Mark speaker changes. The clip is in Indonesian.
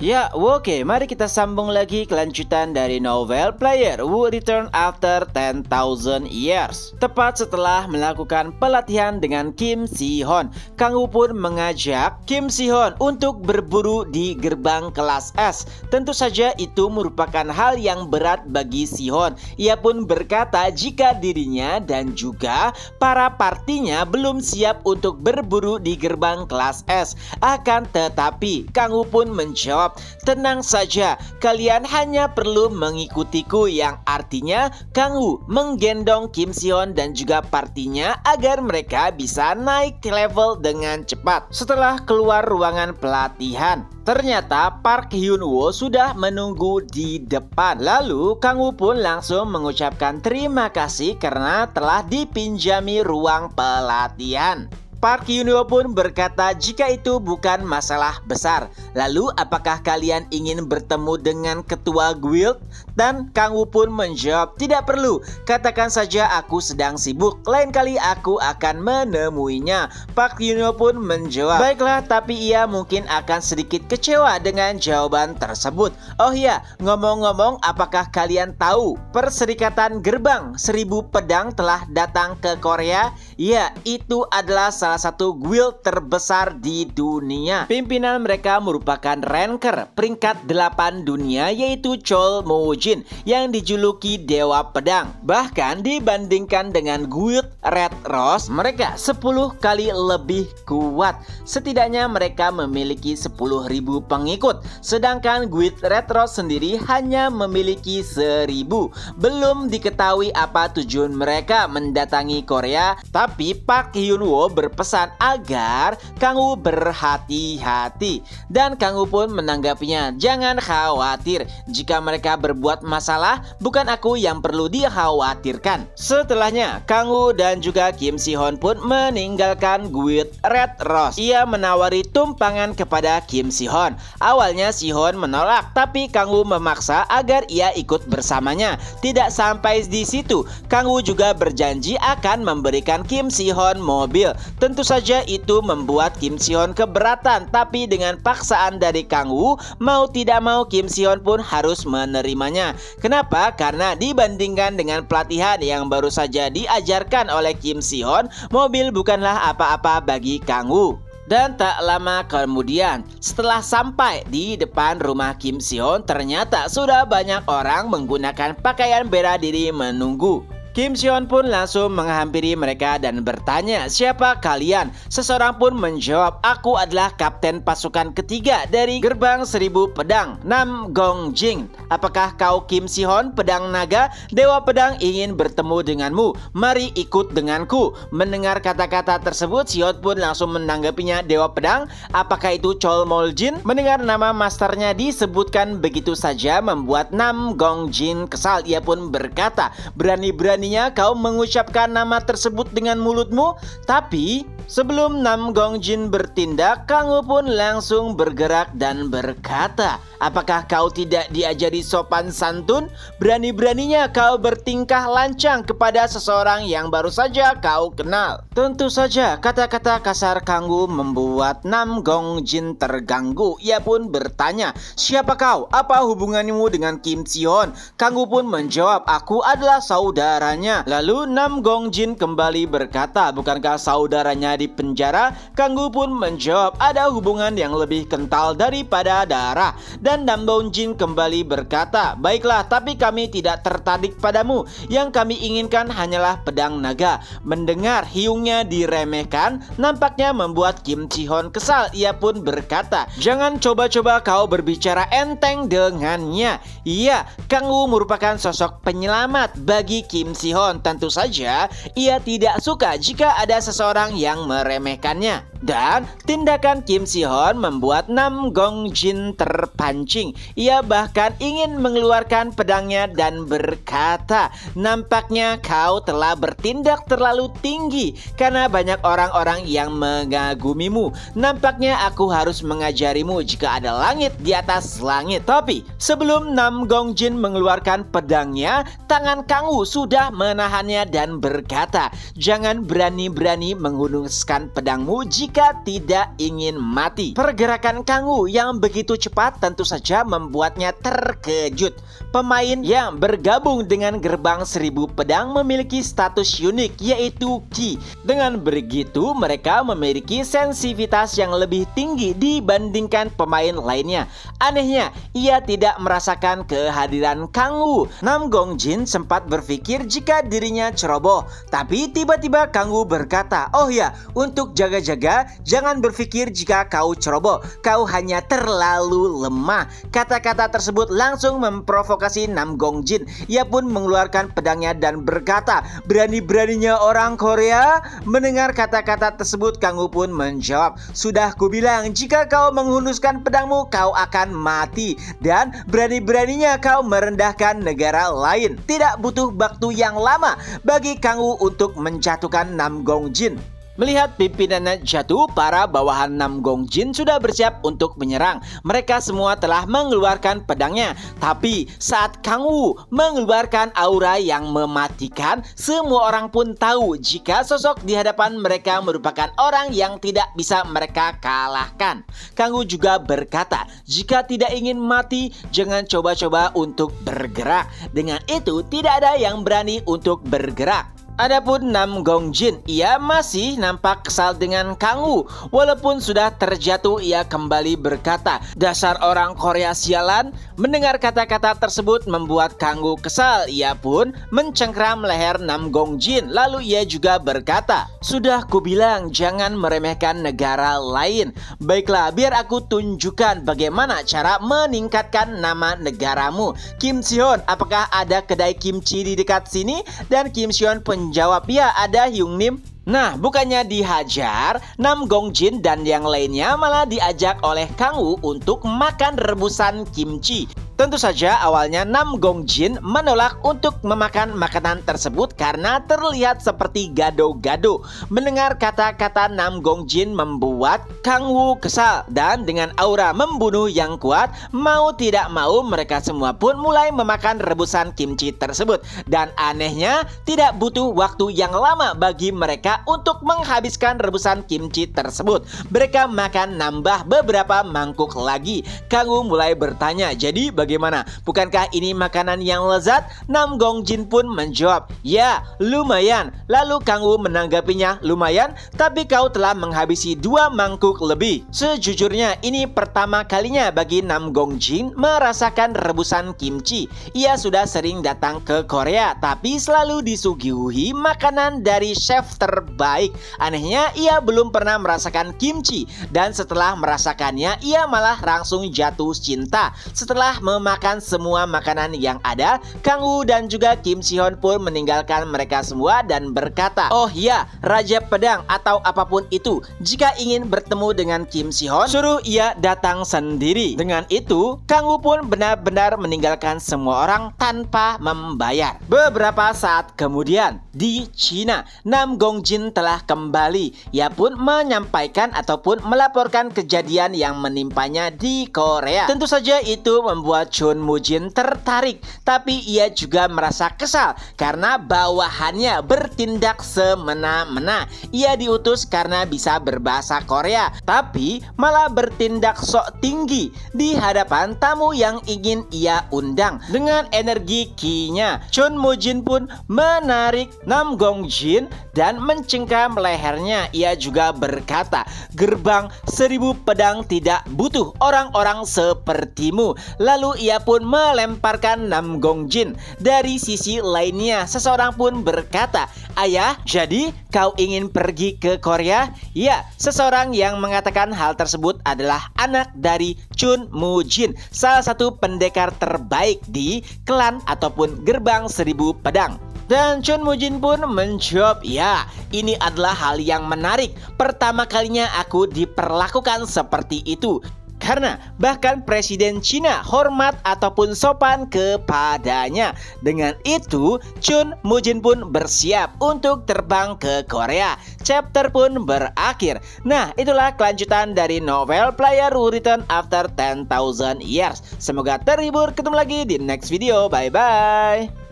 Speaker 1: Ya, oke, mari kita sambung lagi kelanjutan dari novel Player Who Return After 10,000 Years. Tepat setelah melakukan pelatihan dengan Kim Si-Hon, Kang Woo pun mengajak Kim Si-Hon untuk berburu di gerbang kelas S. Tentu saja itu merupakan hal yang berat bagi Si-Hon. Ia pun berkata jika dirinya dan juga para partinya belum siap untuk berburu di gerbang kelas S. Akan tetapi, Kang Woo pun menjawab, tenang saja, kalian hanya perlu mengikutiku, yang artinya Kang Woo menggendong Kim Si-Hon dan juga partinya agar mereka bisa naik level dengan cepat. Setelah keluar ruangan pelatihan, ternyata Park Hyun Woo sudah menunggu di depan. Lalu Kang Woo pun langsung mengucapkan terima kasih karena telah dipinjami ruang pelatihan. Park Hyun Woo pun berkata jika itu bukan masalah besar. Lalu apakah kalian ingin bertemu dengan ketua guild? Dan Kang Woo pun menjawab, tidak perlu, katakan saja aku sedang sibuk, lain kali aku akan menemuinya. Park Hyun Woo pun menjawab, baiklah, tapi ia mungkin akan sedikit kecewa dengan jawaban tersebut. Oh iya, ngomong-ngomong, apakah kalian tahu Perserikatan Gerbang 1000 Pedang telah datang ke Korea? Ya, itu adalah salah satu guild terbesar di dunia. Pimpinan mereka merupakan ranker peringkat 8 dunia, yaitu Chol Moo Jin yang dijuluki Dewa Pedang. Bahkan dibandingkan dengan guild Red Rose, mereka 10 kali lebih kuat. Setidaknya mereka memiliki 10.000 pengikut, sedangkan guild Red Rose sendiri hanya memiliki 1.000. Belum diketahui apa tujuan mereka mendatangi Korea, tapi Park Hyun Woo berpesan agar Kang Woo berhati-hati. Dan Kang Woo pun menanggapinya, jangan khawatir, jika mereka berbuat masalah, bukan aku yang perlu dikhawatirkan. Setelahnya, Kang Woo dan juga Kim Si-Hon pun meninggalkan guild Red Rose. Ia menawari tumpangan kepada Kim Si-Hon. Awalnya Si-Hon menolak, tapi Kang Woo memaksa agar ia ikut bersamanya. Tidak sampai di situ, Kang Woo juga berjanji akan memberikan Kim Si-Hon mobil. Tentu saja itu membuat Kim Si-Hon keberatan, tapi dengan paksaan dari Kang Woo, mau tidak mau Kim Si-Hon pun harus menerimanya. Kenapa? Karena dibandingkan dengan pelatihan yang baru saja diajarkan oleh Kim Si-Hon, mobil bukanlah apa-apa bagi Kang Woo. Dan tak lama kemudian, setelah sampai di depan rumah Kim Si-Hon, ternyata sudah banyak orang menggunakan pakaian bela diri menunggu. Kim Si-Hon pun langsung menghampiri mereka dan bertanya, siapa kalian? Seseorang pun menjawab, aku adalah kapten pasukan ketiga dari gerbang 1000 pedang, Nam Gong Jin. Apakah kau Kim Si-Hon, pedang naga? Dewa pedang ingin bertemu denganmu, mari ikut denganku. Mendengar kata-kata tersebut, Si-Hon pun langsung menanggapinya, dewa pedang? Apakah itu Chol Moo Jin? Mendengar nama masternya disebutkan begitu saja membuat Nam Gong Jin kesal. Ia pun berkata, berani-berani kau mengucapkan nama tersebut dengan mulutmu. Tapi sebelum Nam Gong Jin bertindak, Kang Woo pun langsung bergerak dan berkata, apakah kau tidak diajari sopan santun? Berani-beraninya kau bertingkah lancang kepada seseorang yang baru saja kau kenal. Tentu saja kata-kata kasar Kang Woo membuat Nam Gong Jin terganggu. Ia pun bertanya, siapa kau? Apa hubunganmu dengan Kim Si-Hon? Kang Woo pun menjawab, aku adalah saudaranya. Lalu Nam Gong Jin kembali berkata, bukankah saudaranya di penjara? Kang Woo pun menjawab, ada hubungan yang lebih kental daripada darah. Dan Nam Gong Jin kembali berkata, baiklah, tapi kami tidak tertarik padamu. Yang kami inginkan hanyalah pedang naga. Mendengar hiungnya diremehkan, nampaknya membuat Kim Si-Hon kesal. Ia pun berkata, jangan coba-coba kau berbicara enteng dengannya. Iya, Kang Woo merupakan sosok penyelamat bagi Kim Si-Hon. Tentu saja ia tidak suka jika ada seseorang yang meremehkannya. Dan tindakan Kim Si-Hon membuat Nam Gong Jin terpancing. Ia bahkan ingin mengeluarkan pedangnya dan berkata, nampaknya kau telah bertindak terlalu tinggi karena banyak orang-orang yang mengagumimu. Nampaknya aku harus mengajarimu jika ada langit di atas langit. Tapi sebelum Nam Gong Jin mengeluarkan pedangnya, tangan Kang Woo sudah menahannya dan berkata, jangan berani-berani mengundung menghabiskan pedangmu jika tidak ingin mati. Pergerakan Kang Wu yang begitu cepat tentu saja membuatnya terkejut. Pemain yang bergabung dengan gerbang 1000 pedang memiliki status unik, yaitu Qi. Dengan begitu, mereka memiliki sensitivitas yang lebih tinggi dibandingkan pemain lainnya. Anehnya, ia tidak merasakan kehadiran Kang Wu. Nam Gongjin sempat berpikir jika dirinya ceroboh, tapi tiba-tiba Kang Wu berkata, "Oh ya, untuk jaga-jaga, jangan berpikir jika kau ceroboh, kau hanya terlalu lemah." Kata-kata tersebut langsung memprovokasi Nam Gongjin. Ia pun mengeluarkan pedangnya dan berkata, "Berani-beraninya orang Korea?" Mendengar kata-kata tersebut, Kang Wu pun menjawab, "Sudah kubilang, jika kau menghunuskan pedangmu, kau akan mati. Dan berani-beraninya kau merendahkan negara lain." Tidak butuh waktu yang lama bagi Kang Wu untuk menjatuhkan Nam Gongjin. Melihat pimpinannya jatuh, para bawahan Nam Gongjin sudah bersiap untuk menyerang. Mereka semua telah mengeluarkan pedangnya. Tapi saat Kang Wu mengeluarkan aura yang mematikan, semua orang pun tahu jika sosok di hadapan mereka merupakan orang yang tidak bisa mereka kalahkan. Kang Wu juga berkata, "Jika tidak ingin mati, jangan coba-coba untuk bergerak." Dengan itu, tidak ada yang berani untuk bergerak. Adapun Nam Gongjin, ia masih nampak kesal dengan Kang Wu. Walaupun sudah terjatuh, ia kembali berkata, "Dasar orang Korea sialan." Mendengar kata-kata tersebut membuat Kang Wu kesal. Ia pun mencengkram leher Nam Gongjin. Lalu ia juga berkata, "Sudah kubilang jangan meremehkan negara lain. Baiklah, biar aku tunjukkan bagaimana cara meningkatkan nama negaramu. Kim Si-hyun, apakah ada kedai kimchi di dekat sini?" Dan Kim Si-hyun menjawab, "Ya, ada Hyung Nim." Nah, bukannya dihajar, Nam Gongjin dan yang lainnya malah diajak oleh Kang Wu untuk makan rebusan kimchi. Tentu saja awalnya Nam Gongjin menolak untuk memakan makanan tersebut karena terlihat seperti gado-gado. Mendengar kata-kata Nam Gongjin membuat Kang Wu kesal, dan dengan aura membunuh yang kuat, mau tidak mau mereka semua pun mulai memakan rebusan kimchi tersebut. Dan anehnya, tidak butuh waktu yang lama bagi mereka untuk menghabiskan rebusan kimchi tersebut. Mereka makan nambah beberapa mangkuk lagi. Kang Wu mulai bertanya, "Jadi bagaimana? Bukankah ini makanan yang lezat?" Nam Gongjin pun menjawab, "Ya, lumayan." Lalu Kang Wu menanggapinya, "Lumayan, tapi kau telah menghabisi 2 mangkuk lebih." Sejujurnya ini pertama kalinya bagi Nam Gongjin merasakan rebusan kimchi. Ia sudah sering datang ke Korea, tapi selalu disuguhi makanan dari chef terbaik. Anehnya, ia belum pernah merasakan kimchi, dan setelah merasakannya, ia malah langsung jatuh cinta. Setelah memakan semua makanan yang ada, Kang Wu dan juga Kim Si-hyun pun meninggalkan mereka semua dan berkata, "Oh ya, Raja Pedang atau apapun itu, jika ingin bertemu dengan Kim Si-hyun, suruh ia datang sendiri." Dengan itu, Kang Wu pun benar-benar meninggalkan semua orang tanpa membayar. Beberapa saat kemudian, di Cina, Nam Gongjin telah kembali. Ia pun menyampaikan ataupun melaporkan kejadian yang menimpanya di Korea. Tentu saja itu membuat Chun Moo-jin tertarik, tapi ia juga merasa kesal karena bawahannya bertindak semena-mena. Ia diutus karena bisa berbahasa Korea, tapi malah bertindak sok tinggi di hadapan tamu yang ingin ia undang. Dengan energi Ki-nya, Chun Moo-jin pun menarik Nam Gongjin dan mencengkram lehernya. Ia juga berkata, "Gerbang 1000 pedang tidak butuh orang-orang sepertimu." Lalu ia pun melemparkan Nam Gongjin. Dari sisi lainnya, seseorang pun berkata, "Ayah, jadi kau ingin pergi ke Korea?" Ya, seseorang yang mengatakan hal tersebut adalah anak dari Chun Moo-jin, salah satu pendekar terbaik di klan ataupun gerbang 1000 pedang. Dan Chun Moo-jin pun menjawab, "Ya, ini adalah hal yang menarik. Pertama kalinya aku diperlakukan seperti itu. Karena bahkan Presiden Cina hormat ataupun sopan kepadanya." Dengan itu, Chun Moo-jin pun bersiap untuk terbang ke Korea. Chapter pun berakhir. Nah, itulah kelanjutan dari novel Player Who Returned After 10,000 Years. Semoga terhibur. Ketemu lagi di next video. Bye-bye.